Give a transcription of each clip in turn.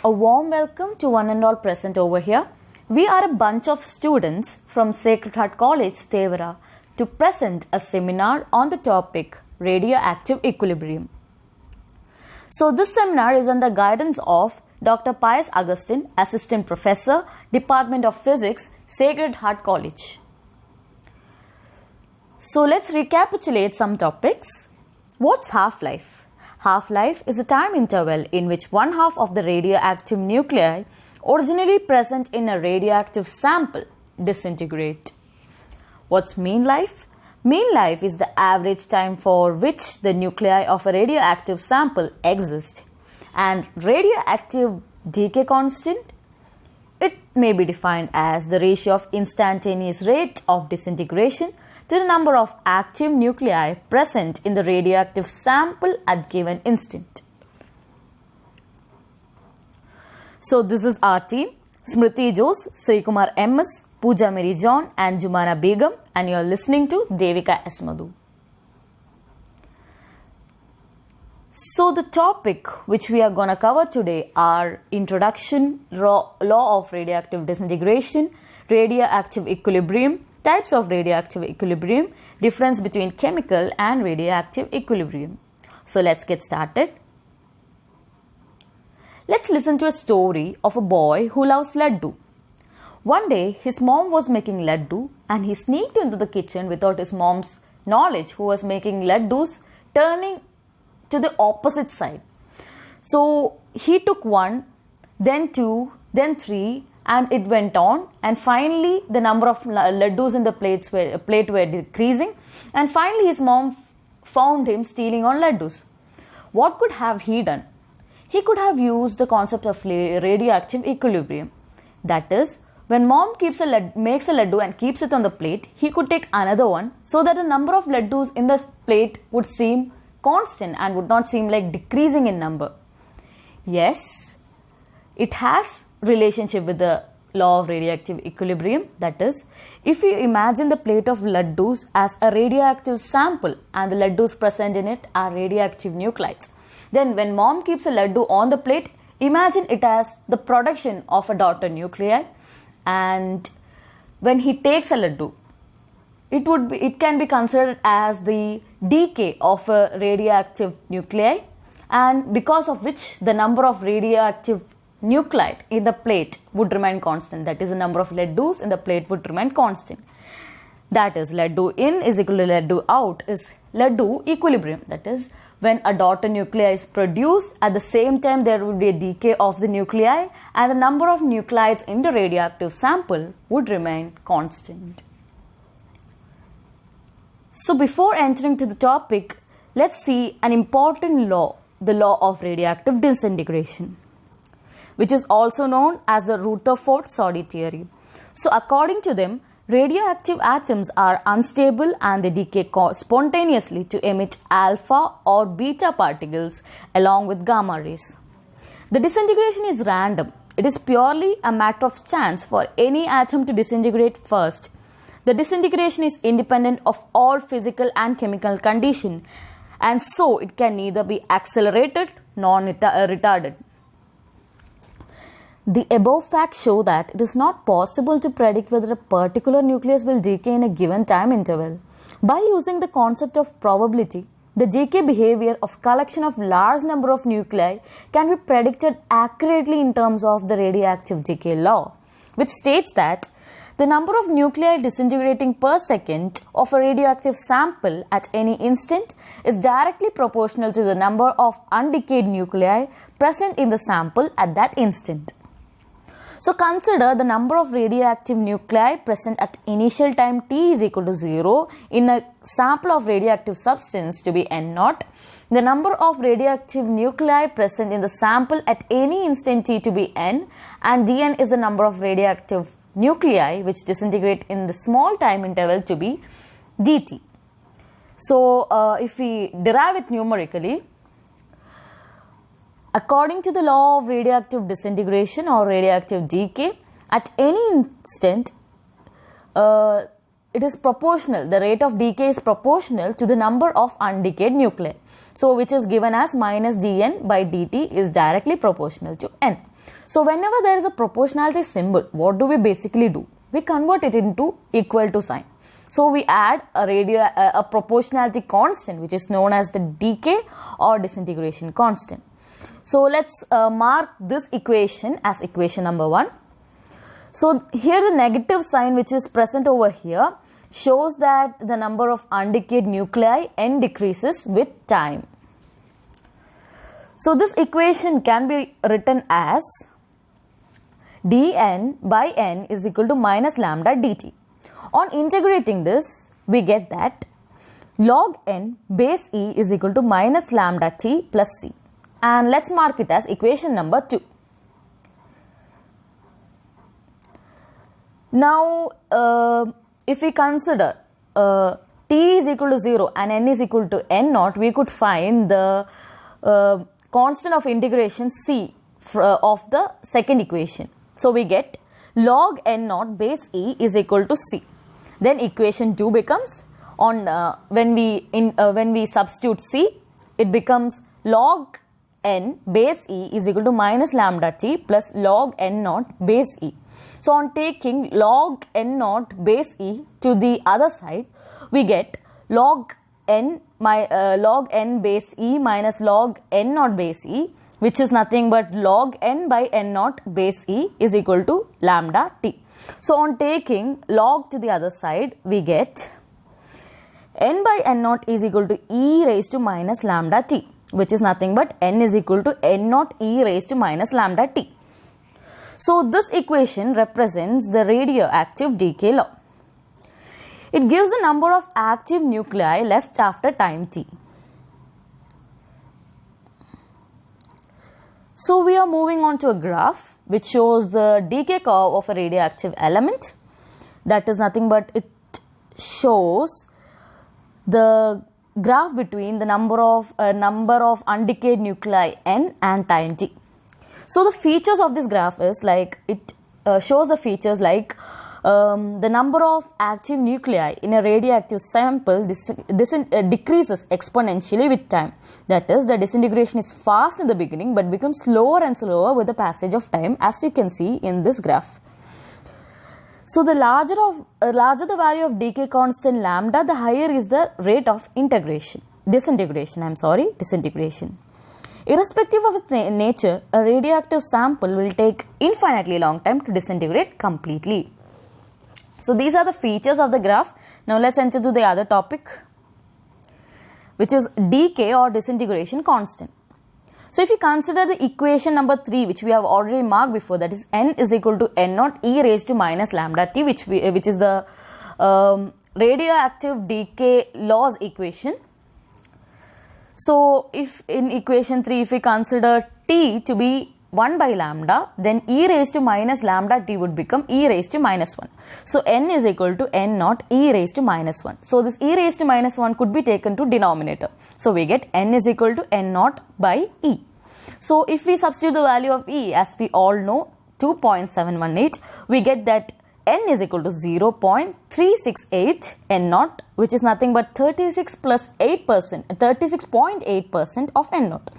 A warm welcome to one and all present over here. We are a bunch of students from Sacred Heart College, Tevara, to present a seminar on the topic radioactive equilibrium. So this seminar is under guidance of Dr. Pius Augustine, Assistant Professor, Department of Physics, Sacred Heart College. So let's recapitulate some topics. What's half-life? Half-life is a time interval in which one half of the radioactive nuclei originally present in a radioactive sample disintegrate. What's mean life? Mean life is the average time for which the nuclei of a radioactive sample exist. And radioactive decay constant? It may be defined as the ratio of instantaneous rate of disintegration to the number of active nuclei present in the radioactive sample at given instant. So this is our team: Smriti Jose, Srikumar MS, Pooja Mary John and Jumana Begum, and you are listening to Devika S. Madhu. So the topic which we are going to cover today are introduction, law of radioactive disintegration, radioactive equilibrium, types of radioactive equilibrium, difference between chemical and radioactive equilibrium. So let's get started. Let's listen to a story of a boy who loves laddu. One day his mom was making laddu and he sneaked into the kitchen without his mom's knowledge, who was making laddus, turning to the opposite side. So he took one, then two, then three, and it went on, and finally the number of laddus in the plate were decreasing, and finally his mom found him stealing on laddus. What could have he done? He could have used the concept of radioactive equilibrium. That is, when mom makes a laddu and keeps it on the plate, he could take another one so that the number of laddus in the plate would seem constant and would not seem like decreasing in number. Yes, it has relationship with the law of radioactive equilibrium. That is, if you imagine the plate of laddus as a radioactive sample and the laddus present in it are radioactive nuclides, then when mom keeps a laddu on the plate, imagine it as the production of a daughter nuclei, and when he takes a laddu, it can be considered as the decay of a radioactive nuclei, and because of which the number of radioactive nuclide in the plate would remain constant. That is, the number of laddus in the plate would remain constant. That is, laddu in is equal to laddu out is laddu equilibrium. That is, when a daughter nuclei is produced, at the same time there would be a decay of the nuclei and the number of nuclides in the radioactive sample would remain constant. So before entering to the topic, let's see an important law, the law of radioactive disintegration, which is also known as the Rutherford-Soddy theory. So according to them, radioactive atoms are unstable and they decay spontaneously to emit alpha or beta particles along with gamma rays. The disintegration is random. It is purely a matter of chance for any atom to disintegrate first. The disintegration is independent of all physical and chemical conditions, and so it can neither be accelerated nor retarded. The above facts show that it is not possible to predict whether a particular nucleus will decay in a given time interval. By using the concept of probability, the decay behavior of collection of large number of nuclei can be predicted accurately in terms of the radioactive decay law, which states that the number of nuclei disintegrating per second of a radioactive sample at any instant is directly proportional to the number of undecayed nuclei present in the sample at that instant. So consider the number of radioactive nuclei present at initial time t is equal to 0 in a sample of radioactive substance to be n0, the number of radioactive nuclei present in the sample at any instant t to be n, and dn is the number of radioactive nuclei which disintegrate in the small time interval to be dt. So if we derive it numerically, according to the law of radioactive disintegration or radioactive decay, at any instant it is proportional, the rate of decay is proportional to the number of undecayed nuclei. So which is given as minus dN by dt is directly proportional to n. So whenever there is a proportionality symbol, what do we basically do? We convert it into equal to sign. So we add a proportionality constant which is known as the decay or disintegration constant. So let's mark this equation as equation number 1. So here the negative sign which is present over here shows that the number of undecayed nuclei n decreases with time. So this equation can be written as dN by n is equal to minus lambda dt. On integrating this, we get that log n base e is equal to minus lambda t plus c. And let's mark it as equation number 2. Now, if we consider t is equal to 0 and n is equal to n naught, we could find the constant of integration c of the second equation. So we get log n naught base e is equal to c. Then equation 2 becomes when we substitute c, it becomes log n base e is equal to minus lambda t plus log n naught base e. So on taking log n naught base e to the other side, we get log n base e minus log n naught base e, which is nothing but log n by n naught base e is equal to lambda t. So on taking log to the other side, we get n by n naught is equal to e raised to minus lambda t, which is nothing but n is equal to n naught e raised to minus lambda t. So this equation represents the radioactive decay law. It gives the number of active nuclei left after time t. So we are moving on to a graph which shows the decay curve of a radioactive element. That is nothing but it shows the graph between the number of undecayed nuclei n and time t. So the features of this graph is like it shows the features like the number of active nuclei in a radioactive sample decreases exponentially with time. That is, the disintegration is fast in the beginning but becomes slower and slower with the passage of time, as you can see in this graph. So the larger the value of decay constant lambda, the higher is the rate of disintegration. Irrespective of its nature, a radioactive sample will take infinitely long time to disintegrate completely. So these are the features of the graph. Now let's enter to the other topic, which is decay or disintegration constant. So if you consider the equation number 3, which we have already marked before, that is n is equal to n naught e raised to minus lambda t, which is the radioactive decay laws equation. So if in equation 3, if we consider t to be 1 by lambda, then e raised to minus lambda t would become e raised to minus 1. So n is equal to n naught e raised to minus 1. So this e raised to minus 1 could be taken to denominator. So we get n is equal to n naught by e. So if we substitute the value of e, as we all know, 2.718, we get that n is equal to 0.368 n naught, which is nothing but 36.8% of n naught.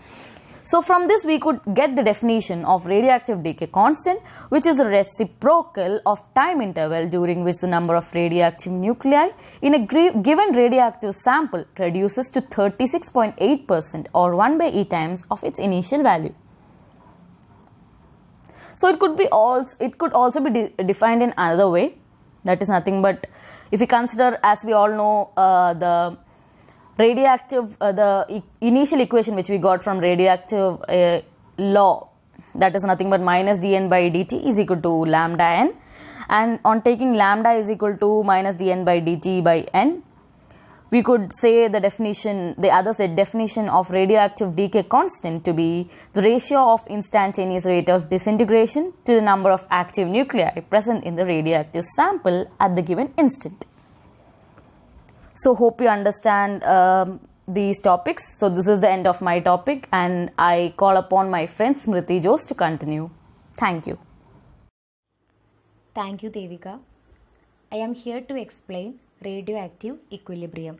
So from this we could get the definition of radioactive decay constant, which is a reciprocal of time interval during which the number of radioactive nuclei in a given radioactive sample reduces to 36.8% or 1 by e times of its initial value. So it could also be defined in another way. That is nothing but, if we consider, as we all know, the initial equation which we got from radioactive law, that is nothing but minus dN by dt is equal to lambda n, and on taking lambda is equal to minus dN by dt by n, we could say the definition of radioactive decay constant to be the ratio of instantaneous rate of disintegration to the number of active nuclei present in the radioactive sample at the given instant. So hope you understand these topics. So this is the end of my topic, and I call upon my friend Smriti Jose to continue. Thank you. Thank you, Devika. I am here to explain radioactive equilibrium.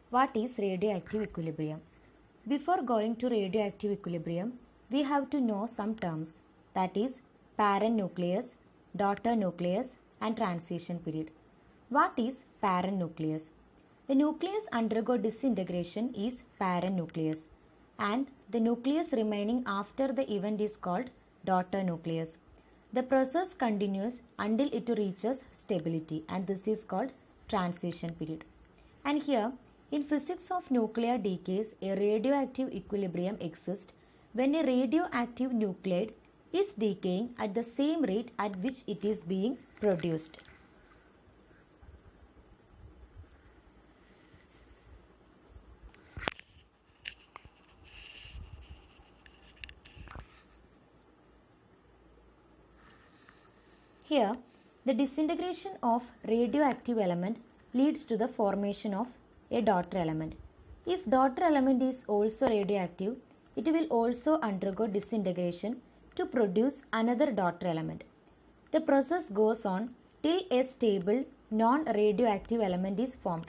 What is radioactive equilibrium? Before going to radioactive equilibrium, we have to know some terms, that is parent nucleus, daughter nucleus and transition period. What is parent nucleus? The nucleus undergo disintegration is parent nucleus, and the nucleus remaining after the event is called daughter nucleus. The process continues until it reaches stability, and this is called transition period. And here, in physics of nuclear decays, a radioactive equilibrium exists when a radioactive nuclide is decaying at the same rate at which it is being produced. Here, the disintegration of radioactive element leads to the formation of a daughter element. If daughter element is also radioactive, it will also undergo disintegration to produce another daughter element. The process goes on till a stable non-radioactive element is formed.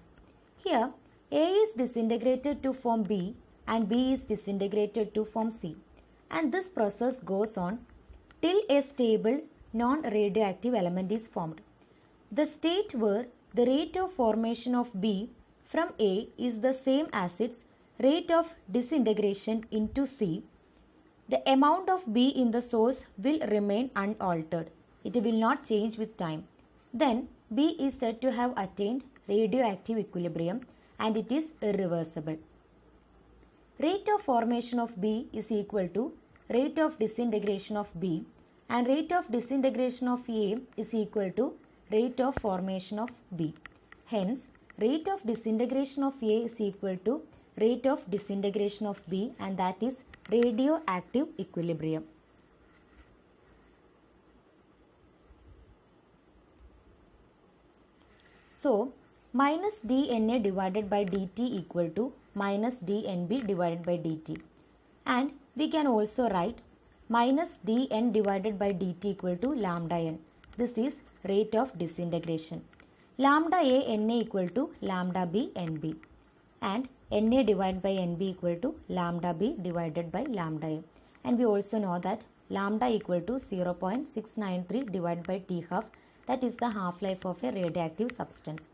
Here, A is disintegrated to form B and B is disintegrated to form C. And this process goes on till a stable non-radioactive element is formed. The state where the rate of formation of B from A is the same as its rate of disintegration into C, the amount of B in the source will remain unaltered. It will not change with time. Then B is said to have attained radioactive equilibrium and it is irreversible. Rate of formation of B is equal to rate of disintegration of B, and rate of disintegration of A is equal to rate of formation of B. Hence, rate of disintegration of A is equal to rate of disintegration of B, and that is radioactive equilibrium. So, minus dNA divided by dt equal to minus dNB divided by dt. And we can also write minus dN divided by dt equal to lambda n. This is rate of disintegration. Lambda A Na equal to lambda B Nb, and Na divided by Nb equal to lambda B divided by lambda A. And we also know that lambda equal to 0.693 divided by T half, that is the half-life of a radioactive substance.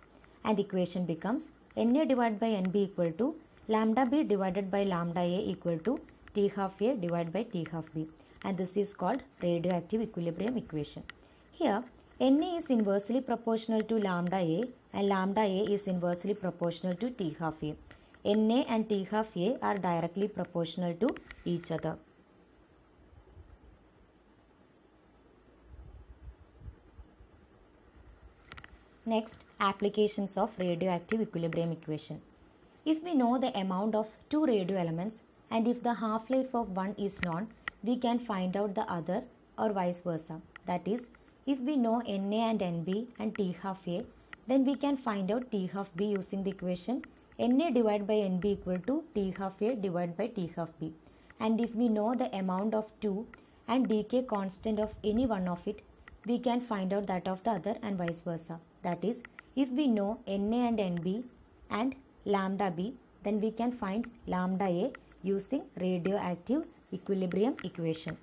And the equation becomes Na divided by Nb equal to lambda B divided by lambda A equal to T half A divided by T half B. And this is called radioactive equilibrium equation. Here, Na is inversely proportional to lambda A and lambda A is inversely proportional to T half A. Na and T half A are directly proportional to each other. Next, applications of radioactive equilibrium equation. If we know the amount of two radio elements and if the half-life of one is known, we can find out the other or vice versa. That is, if we know Na and Nb and T half A, then we can find out T half B using the equation Na divided by Nb equal to T half A divided by T half B. And if we know the amount of 2 and decay constant of any one of it, we can find out that of the other and vice versa. That is, if we know Na and Nb and lambda B, then we can find lambda A using radioactive equilibrium equation.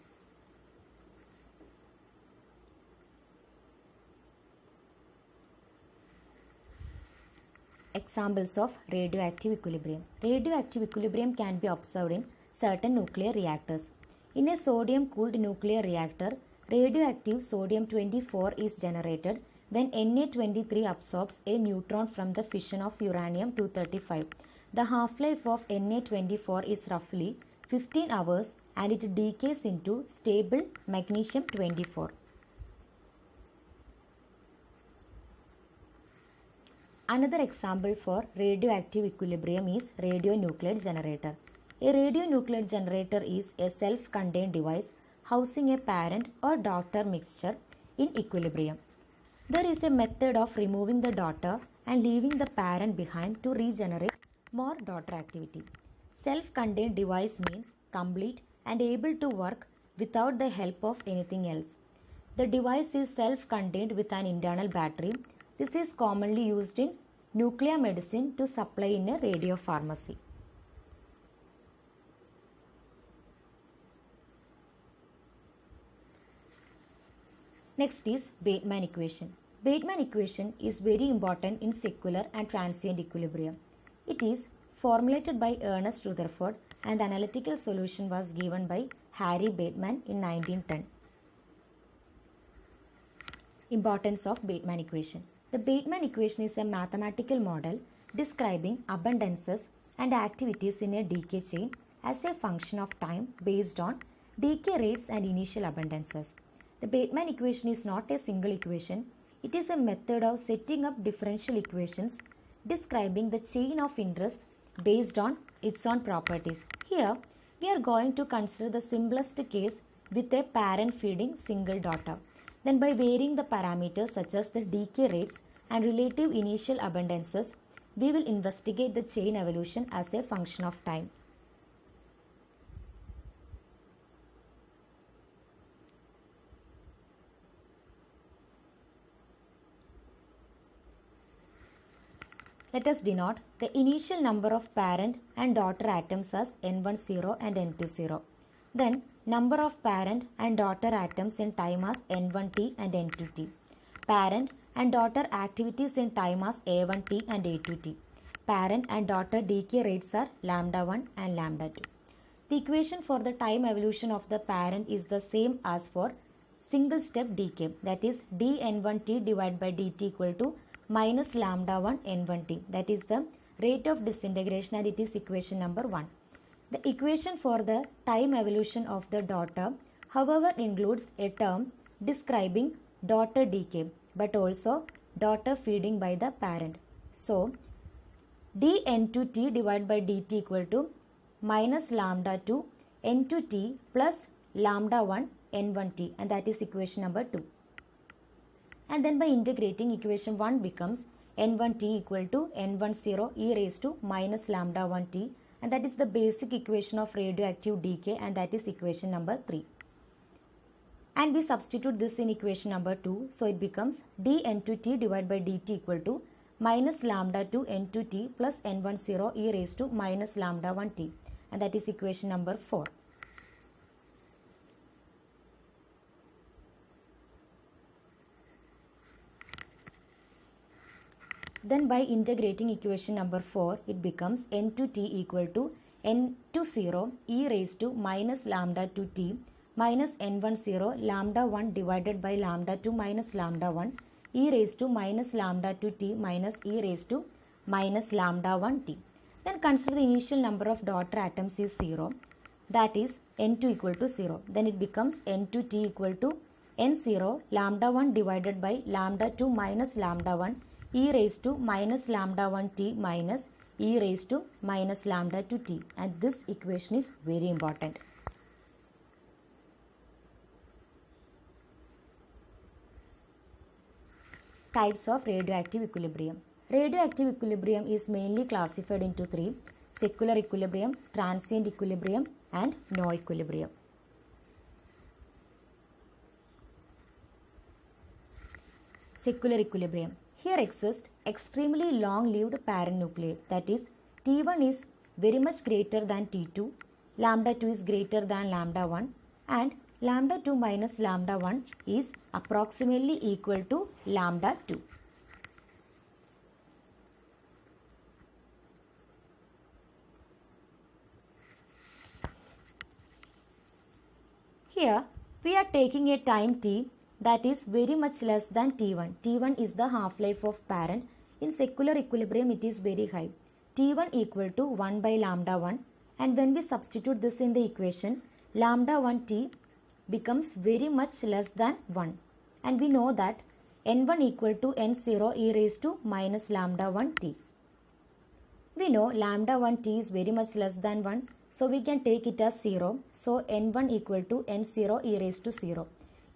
Examples of radioactive equilibrium. Radioactive equilibrium can be observed in certain nuclear reactors. In a sodium-cooled nuclear reactor, radioactive sodium-24 is generated when Na-23 absorbs a neutron from the fission of uranium-235. The half-life of Na-24 is roughly 15 hours and it decays into stable magnesium-24. Another example for radioactive equilibrium is radionuclide generator. A radionuclide generator is a self-contained device housing a parent or daughter mixture in equilibrium. There is a method of removing the daughter and leaving the parent behind to regenerate more daughter activity. Self-contained device means complete and able to work without the help of anything else. The device is self-contained with an internal battery. This is commonly used in nuclear medicine to supply in a radiopharmacy. Next is Bateman equation. Bateman equation is very important in secular and transient equilibrium. It is formulated by Ernest Rutherford and the analytical solution was given by Harry Bateman in 1910. Importance of Bateman equation. The Bateman equation is a mathematical model describing abundances and activities in a decay chain as a function of time based on decay rates and initial abundances. The Bateman equation is not a single equation. It is a method of setting up differential equations describing the chain of interest based on its own properties. Here, we are going to consider the simplest case with a parent feeding single daughter. Then by varying the parameters such as the decay rates and relative initial abundances, we will investigate the chain evolution as a function of time. Let us denote the initial number of parent and daughter atoms as N10 and N20. Then number of parent and daughter atoms in time as N1T and N2T. Parent and daughter activities in time as A1T and A2T. Parent and daughter decay rates are lambda 1 and lambda 2. The equation for the time evolution of the parent is the same as for single step decay, that is dN1T divided by dt equal to minus lambda 1 N1T, that is the rate of disintegration, and it is equation number 1. The equation for the time evolution of the daughter, however, includes a term describing daughter decay but also daughter feeding by the parent. So, dN2T divided by dt equal to minus lambda 2 N2T plus lambda 1 N1T, and that is equation number 2. And then by integrating, equation 1 becomes N1T equal to N10 e raised to minus lambda 1T, and that is the basic equation of radioactive decay, and that is equation number 3. And we substitute this in equation number 2, so it becomes dN2T divided by dt equal to minus lambda 2 N2T plus N10 e raised to minus lambda 1T, and that is equation number 4. Then by integrating equation number 4, it becomes N2T equal to N20 e raised to minus lambda 2T minus N10 lambda 1 divided by lambda 2 minus lambda 1 e raised to minus lambda 2T minus e raised to minus lambda 1T. Then consider the initial number of daughter atoms is 0, that is N2 equal to 0. Then it becomes N2T equal to N0 lambda 1 divided by lambda 2 minus lambda 1 e raised to minus lambda 1T minus e raised to minus lambda 2T, and this equation is very important. Types of radioactive equilibrium. Radioactive equilibrium is mainly classified into 3: secular equilibrium, transient equilibrium, and no equilibrium. Secular equilibrium. Here exists extremely long-lived parent nuclei, that is T1 is very much greater than T2, lambda 2 is greater than lambda 1, and lambda 2 minus lambda 1 is approximately equal to lambda 2. Here we are taking a time t that is very much less than T1. T1 is the half-life of parent. In secular equilibrium it is very high. T1 equal to 1 by lambda 1, and when we substitute this in the equation, lambda 1T becomes very much less than 1, and we know that N1 equal to N0 e raised to minus lambda 1T. We know lambda 1T is very much less than 1, so we can take it as 0. So N1 equal to N0 e raised to 0.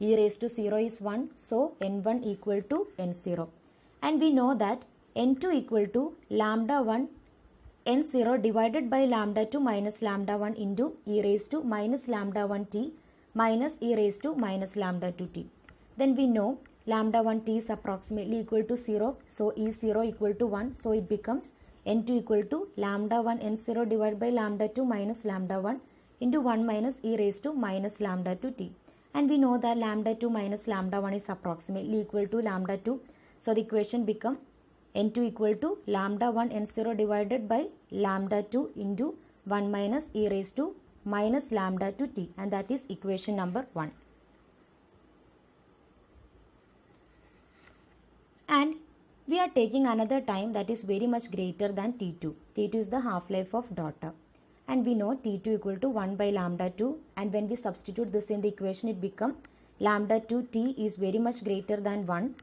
E raised to 0 is 1, so N1 equal to N0. And we know that N2 equal to lambda 1 n0 divided by lambda 2 minus lambda 1 into e raised to minus lambda 1 t minus e raised to minus lambda 2 t. Then we know lambda 1 t is approximately equal to 0. So e0 equal to 1. So it becomes n2 equal to lambda 1 n0 divided by lambda 2 minus lambda 1 into 1 minus e raised to minus lambda 2 t. And we know that lambda 2 minus lambda 1 is approximately equal to lambda 2. So the equation become n2 equal to lambda 1 n0 divided by lambda 2 into 1 minus e raised to minus lambda 2 t, and that is equation number 1. And we are taking another time that is very much greater than t2. t2 is the half-life of daughter, and we know t2 equal to 1 by lambda 2, and when we substitute this in the equation it become lambda 2 t is very much greater than 1,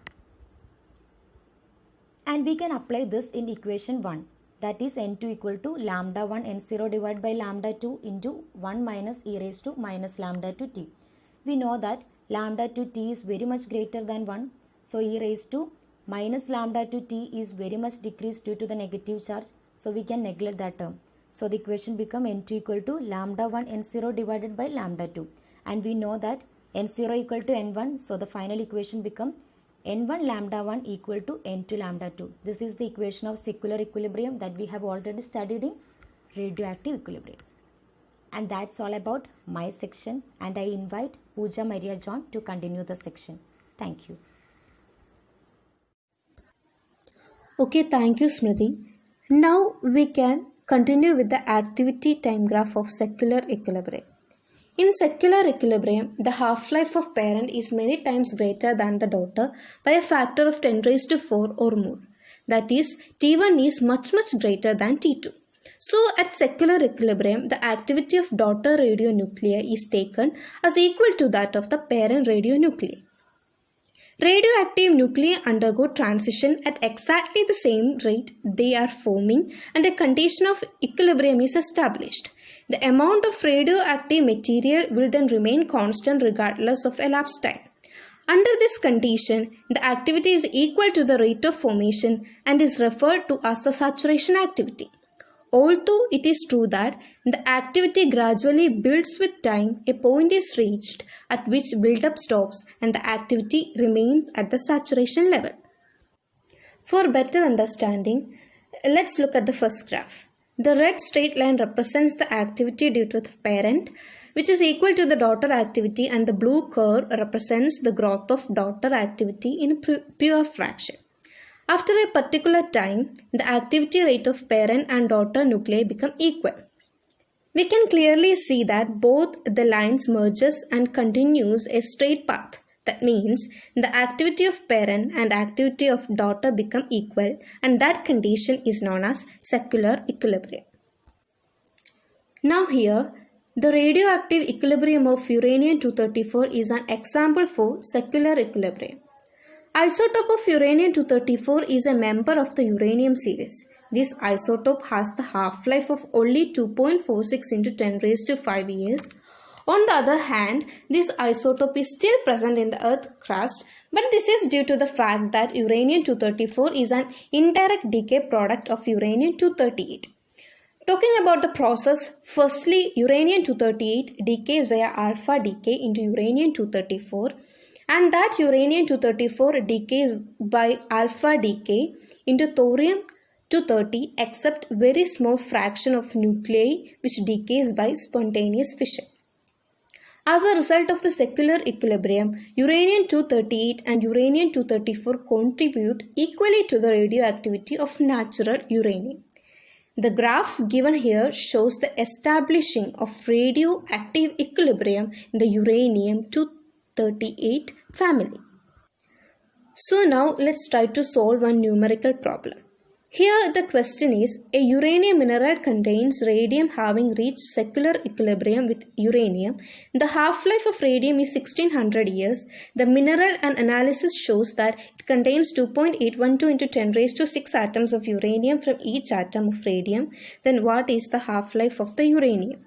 and we can apply this in equation 1, that is n2 equal to lambda 1 n0 divided by lambda 2 into 1 minus e raised to minus lambda 2 t. We know that lambda 2 t is very much greater than 1, so e raised to minus lambda 2 t is very much decreased due to the negative charge, so we can neglect that term. So the equation become n2 equal to lambda 1 n0 divided by lambda 2, and we know that n0 equal to n1, so the final equation become n1 lambda 1 equal to n2 lambda 2. This is the equation of secular equilibrium that we have already studied in radioactive equilibrium. And that's all about my section, and I invite Pooja Maria John to continue the section. Thank you. Okay, thank you, Smriti. Now we can continue with the activity time graph of secular equilibrium. In secular equilibrium, the half-life of parent is many times greater than the daughter by a factor of 10 raised to 4 or more. That is, T1 is much greater than T2. So, at secular equilibrium, the activity of daughter radionuclei is taken as equal to that of the parent radionuclei. Radioactive nuclei undergo transition at exactly the same rate they are forming, and a condition of equilibrium is established. The amount of radioactive material will then remain constant regardless of elapsed time. Under this condition, the activity is equal to the rate of formation and is referred to as the saturation activity. Although it is true that the activity gradually builds with time, a point is reached at which buildup stops and the activity remains at the saturation level. For better understanding, let's look at the first graph. The red straight line represents the activity due to the parent, which is equal to the daughter activity, and the blue curve represents the growth of daughter activity in pure fraction. After a particular time, the activity rate of parent and daughter nuclei become equal. We can clearly see that both the lines merges and continues a straight path. That means the activity of parent and activity of daughter become equal, and that condition is known as secular equilibrium. Now here, the radioactive equilibrium of uranium-234 is an example for secular equilibrium. Isotope of uranium-234 is a member of the uranium series. This isotope has the half-life of only 2.46 into 10 raised to 5 years. On the other hand, this isotope is still present in the Earth crust, but this is due to the fact that uranium-234 is an indirect decay product of uranium-238. Talking about the process, firstly, uranium-238 decays via alpha decay into uranium-234, and that uranium-234 decays by alpha decay into thorium-230, except very small fraction of nuclei which decays by spontaneous fission. As a result of the secular equilibrium, uranium-238 and uranium-234 contribute equally to the radioactivity of natural uranium. The graph given here shows the establishing of radioactive equilibrium in the uranium-238 family. So now let's try to solve one numerical problem. Here the question is, a uranium mineral contains radium having reached secular equilibrium with uranium. The half-life of radium is 1600 years. The mineral and analysis shows that it contains 2.812 into 10 raised to 6 atoms of uranium from each atom of radium. Then what is the half-life of the uranium?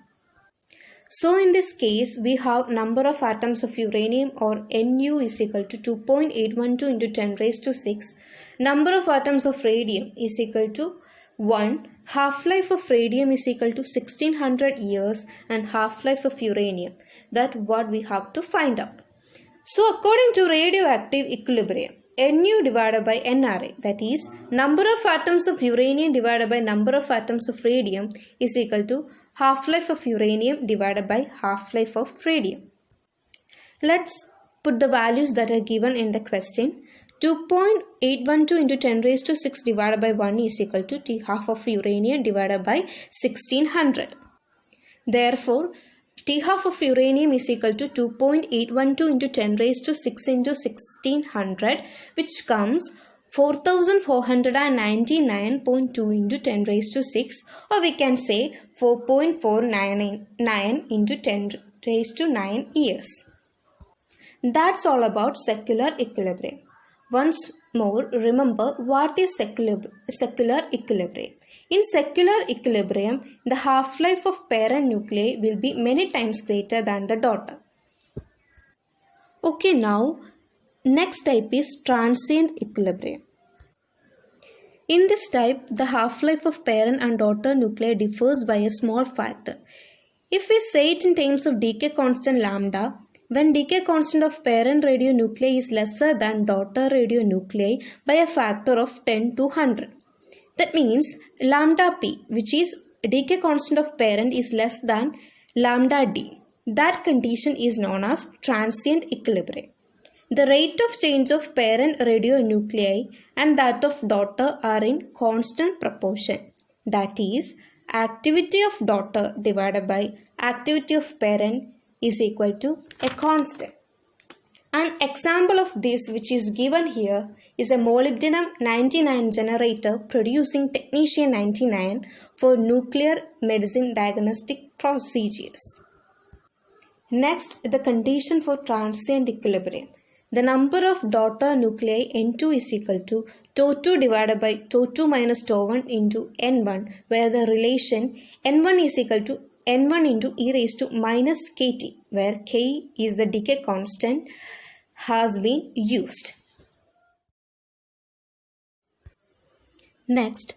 So in this case, we have number of atoms of uranium, or Nu, is equal to 2.812 into 10 raised to 6. Number of atoms of radium is equal to 1. half-life of radium is equal to 1600 years and half-life of uranium. That's what we have to find out. So according to radioactive equilibrium, Nu divided by Nra, that is number of atoms of uranium divided by number of atoms of radium, is equal to half-life of uranium divided by half-life of radium. Let's put the values that are given in the question. 2.812 into 10 raised to 6 divided by 1 is equal to T half of uranium divided by 1600. Therefore, T half of uranium is equal to 2.812 into 10 raised to 6 into 1600, which comes 4499.2 into 10 raised to 6, or we can say 4.499 into 10 raised to 9 years. That's all about secular equilibrium. Once more, remember what is secular equilibrium. In secular equilibrium, the half-life of parent nuclei will be many times greater than the daughter. Okay, now next type is transient equilibrium. In this type, the half-life of parent and daughter nuclei differs by a small factor. If we say it in terms of decay constant lambda, when decay constant of parent radionuclei is lesser than daughter radionuclei by a factor of 10 to 100. That means lambda p, which is decay constant of parent, is less than lambda d. That condition is known as transient equilibrium. The rate of change of parent radionuclei and that of daughter are in constant proportion. That is, activity of daughter divided by activity of parent is equal to a constant. An example of this which is given here is a molybdenum 99 generator producing technetium 99 for nuclear medicine diagnostic procedures. Next, the condition for transient equilibrium. The number of daughter nuclei N2 is equal to Tau2 divided by Tau2 minus Tau1 into N1, where the relation N1 is equal to N1 into e raised to minus kT, where K is the decay constant, has been used. Next,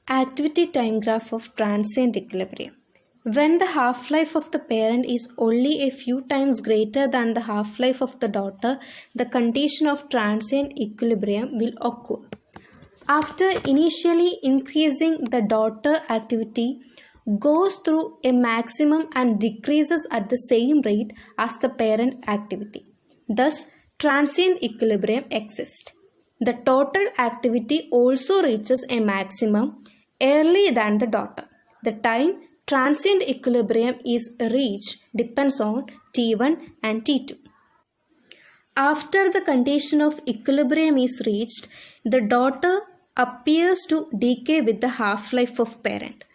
activity time graph of transient equilibrium. When the half-life of the parent is only a few times greater than the half-life of the daughter, the condition of transient equilibrium will occur. After initially increasing, the daughter activity goes through a maximum and decreases at the same rate as the parent activity. Thus, transient equilibrium exists. The total activity also reaches a maximum earlier than the daughter. The time transient equilibrium is reached depends on T1 and T2. After the condition of equilibrium is reached, the daughter appears to decay with the half-life of parent.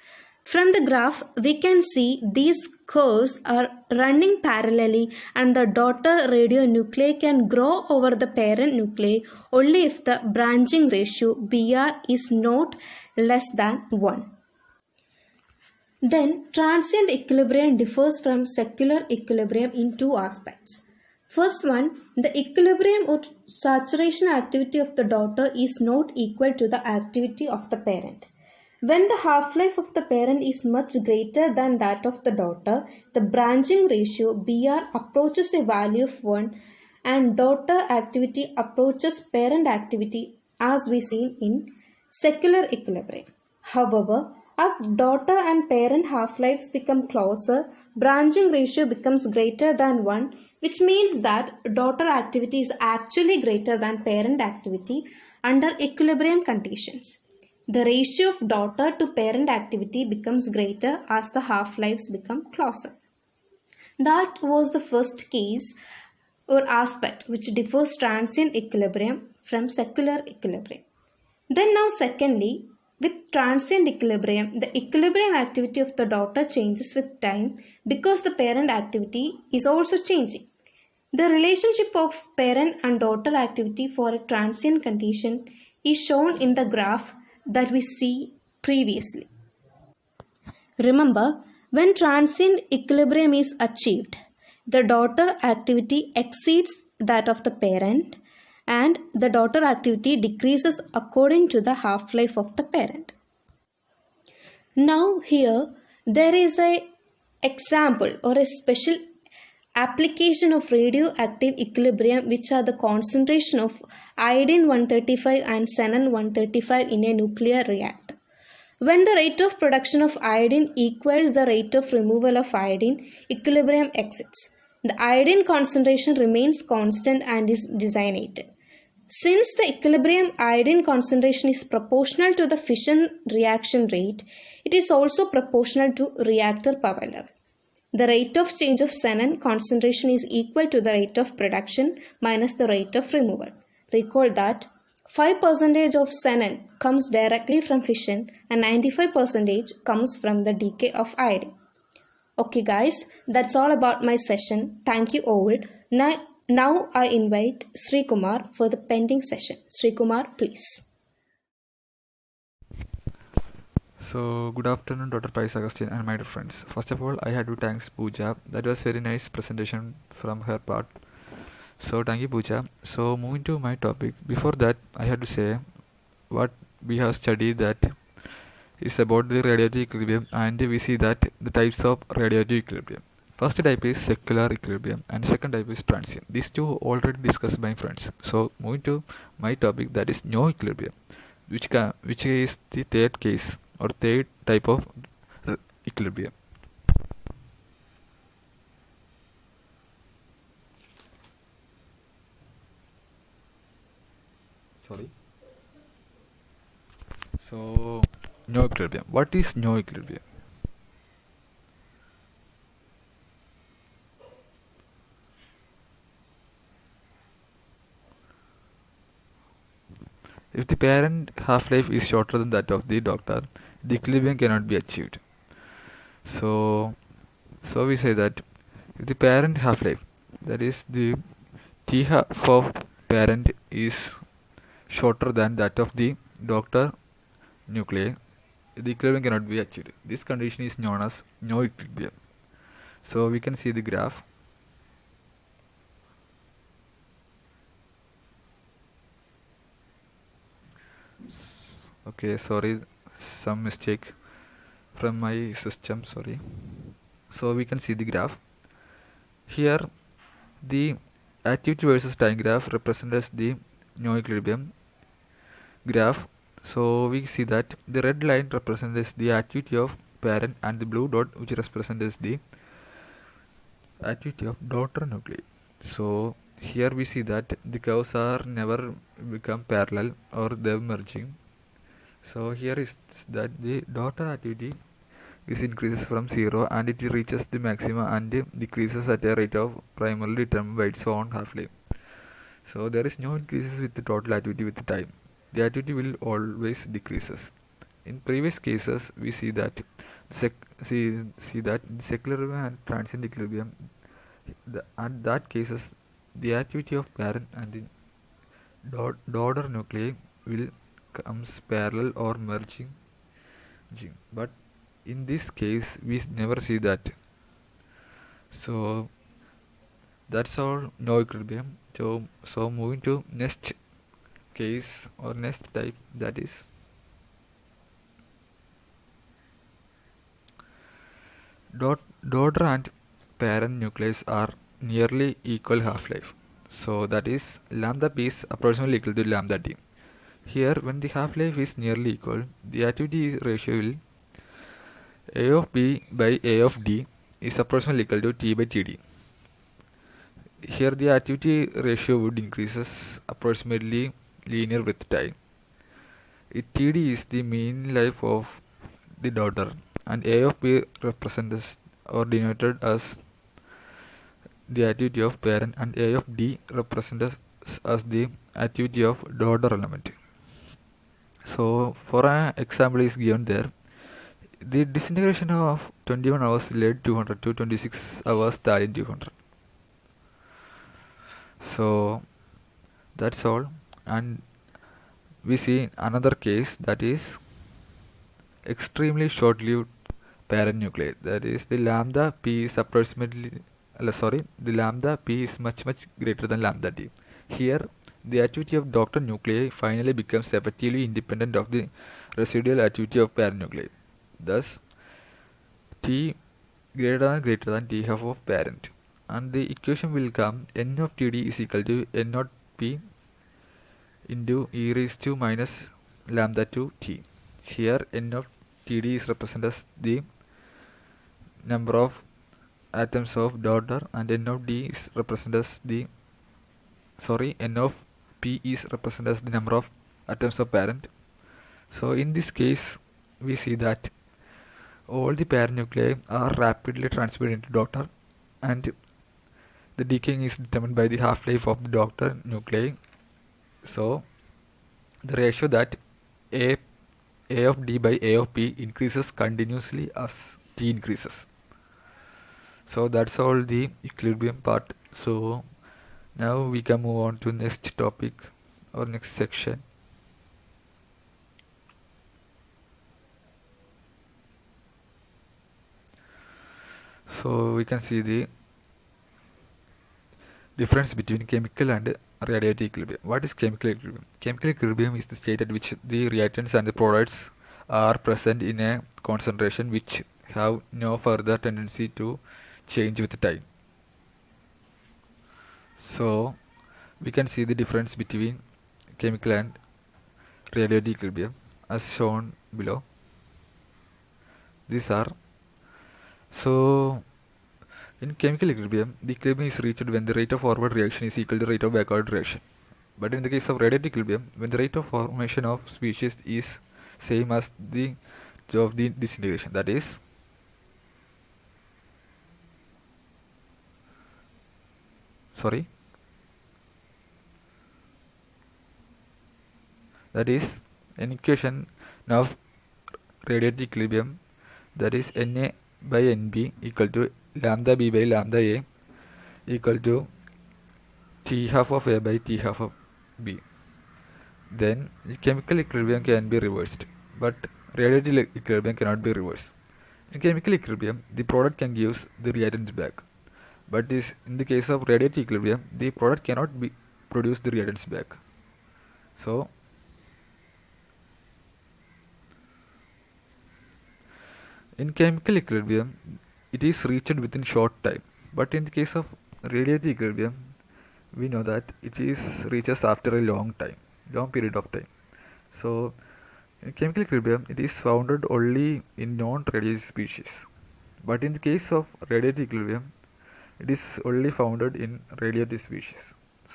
From the graph, we can see these curves are running parallelly and the daughter radionuclei can grow over the parent nuclei only if the branching ratio Br is not less than 1. Then, transient equilibrium differs from secular equilibrium in two aspects. First one, the equilibrium or saturation activity of the daughter is not equal to the activity of the parent. When the half-life of the parent is much greater than that of the daughter, the branching ratio Br approaches a value of 1 and daughter activity approaches parent activity as we see in secular equilibrium. However, as daughter and parent half-lives become closer, branching ratio becomes greater than 1, which means that daughter activity is actually greater than parent activity under equilibrium conditions. The ratio of daughter to parent activity becomes greater as the half-lives become closer. That was the first case or aspect which differs transient equilibrium from secular equilibrium. Then now secondly, with transient equilibrium, the equilibrium activity of the daughter changes with time because the parent activity is also changing. The relationship of parent and daughter activity for a transient condition is shown in the graph that we see previously. Remember, when transient equilibrium is achieved, the daughter activity exceeds that of the parent and the daughter activity decreases according to the half-life of the parent. Now here there is a example or a special application of radioactive equilibrium, which are the concentration of iodine 135 and xenon 135 in a nuclear reactor. When the rate of production of iodine equals the rate of removal of iodine, equilibrium exists. The iodine concentration remains constant and is designated. Since the equilibrium iodine concentration is proportional to the fission reaction rate, it is also proportional to reactor power level. The rate of change of xenon concentration is equal to the rate of production minus the rate of removal. Recall that 5% of xenon comes directly from fission and 95% comes from the decay of iodine. Okay guys, that's all about my session. Thank you all. Now I invite Sri Kumar for the pending session. Sri Kumar, please. So, good afternoon, Dr. Pais Agustin and my dear friends. First of all, I had to thank Pooja. That was very nice presentation from her part. So, thank you, Pooja. So, moving to my topic. Before that, I had to say what we have studied that is about the radioactive equilibrium, and we see that the types of radioactive equilibrium. First type is secular equilibrium and second type is transient. These two already discussed by friends. So, moving to my topic, that is no equilibrium, which is the third case or third type of equilibrium. Sorry. So, no equilibrium. What is no equilibrium? If the parent half-life is shorter than that of the doctor, the equilibrium cannot be achieved. So we say that if the parent half-life, that is the T half of parent is shorter than that of the doctor nuclei, the equilibrium cannot be achieved. This condition is known as no equilibrium. So we can see the graph. Okay, sorry, some mistake from my system, sorry. So we can see the graph. Here the activity versus time graph represents the no equilibrium graph. So we see that the red line represents the activity of parent and the blue dot which represents the activity of daughter nuclei. So here we see that the curves are never become parallel or they're merging. So here is that the daughter activity is increases from 0 and it reaches the maximum and decreases at a rate of primarily determined by its own half-life. So there is no increases with the total activity with the time. The activity will always decreases. In previous cases, we see that see that in secular and transient equilibrium, at that cases, the activity of parent and the daughter nuclei will comes parallel or merging. But in this case, we never see that. So that's all no equilibrium. So moving to next case or next type, that is daughter and parent nucleus are nearly equal half-life. So that is lambda p is approximately equal to lambda t. Here, when the half-life is nearly equal, the activity ratio will A of B by A of D is approximately equal to T by TD. Here the activity ratio would increases approximately linear with time. TD is the mean life of the daughter and A of B represents or denoted as the activity of parent and A of D represents as the activity of daughter element. So for an example is given there. The disintegration of 21 hours lead 200 to 26 hours thallium 200. So that's all, and we see another case, that is extremely short-lived parent nuclei. That is the lambda p is the lambda p is much greater than lambda t. Here the activity of daughter nuclei finally becomes effectively independent of the residual activity of parent nuclei. Thus, t greater than t half of parent, and the equation will come n of td is equal to n naught p into e raised to minus lambda to t. Here n of td is represented as the number of atoms of daughter, and n of d is represented as n of p is represented as the number of atoms of parent. So in this case we see that all the parent nuclei are rapidly transferred into daughter, and the decaying is determined by the half-life of the daughter nuclei. So the ratio that a of d by a of p increases continuously as t increases. So that's all the equilibrium part. So now we can move on to next topic or next section. So we can see the difference between chemical and radiative equilibrium. What is chemical equilibrium? Chemical equilibrium is the state at which the reactants and the products are present in a concentration which have no further tendency to change with time. So we can see the difference between chemical and radiative equilibrium as shown below. These are so in chemical equilibrium, the equilibrium is reached when the rate of forward reaction is equal to the rate of backward reaction. But in the case of radiative equilibrium, when the rate of formation of species is same as the of the disintegration, that is an equation of radiative equilibrium, that is Na by Nb equal to lambda b by lambda a equal to t half of a by t half of b. Then the chemical equilibrium can be reversed, but radiative equilibrium cannot be reversed. In chemical equilibrium, the product can give the reactants back, but in the case of radiative equilibrium, the product cannot produce the reactants back. So in chemical equilibrium, it is reached within short time, but in the case of radiative equilibrium, we know that it is reaches after a long period of time. So in chemical equilibrium, it is founded only in non-radiative species, but in the case of radiative equilibrium, it is only founded in radiative species.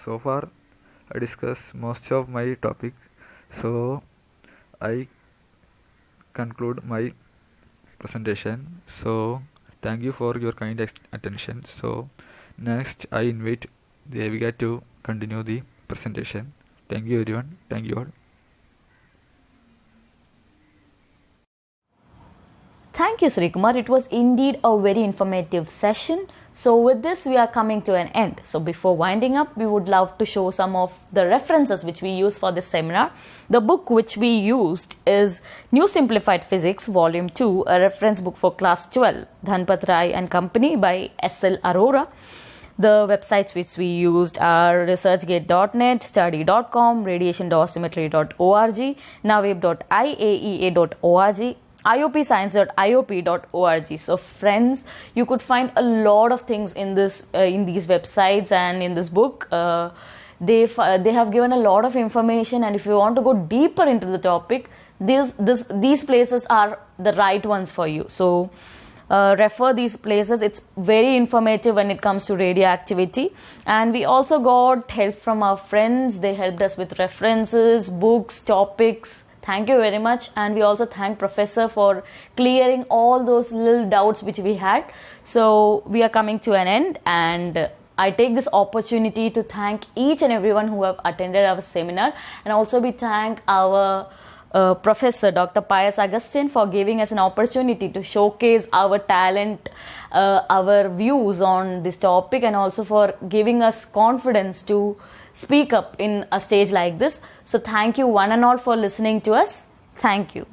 So far I discussed most of my topic, so I conclude my presentation. So thank you for your kind attention. So next I invite Devika to continue the presentation. Thank you everyone. Thank you all. Thank you, Sri Kumar. It was indeed a very informative session. So with this, we are coming to an end. So before winding up, we would love to show some of the references which we use for this seminar. The book which we used is New Simplified Physics, Volume 2, a reference book for Class 12, Dhanpat Rai and Company by S.L. Arora. The websites which we used are researchgate.net, study.com, radiation-dosimetry.org, naweb.iaea.org, iopscience.iop.org. So friends, you could find a lot of things in these websites and in this book. They have given a lot of information, and if you want to go deeper into the topic, these places are the right ones for you. So refer these places. It's very informative when it comes to radioactivity. And we also got help from our friends. They helped us with references, books, topics. Thank you very much. And we also thank Professor for clearing all those little doubts which we had. So we are coming to an end, and I take this opportunity to thank each and everyone who have attended our seminar, and also we thank our Professor Dr. Pius Augustine for giving us an opportunity to showcase our talent, our views on this topic, and also for giving us confidence to speak up in a stage like this. So thank you one and all for listening to us. Thank you.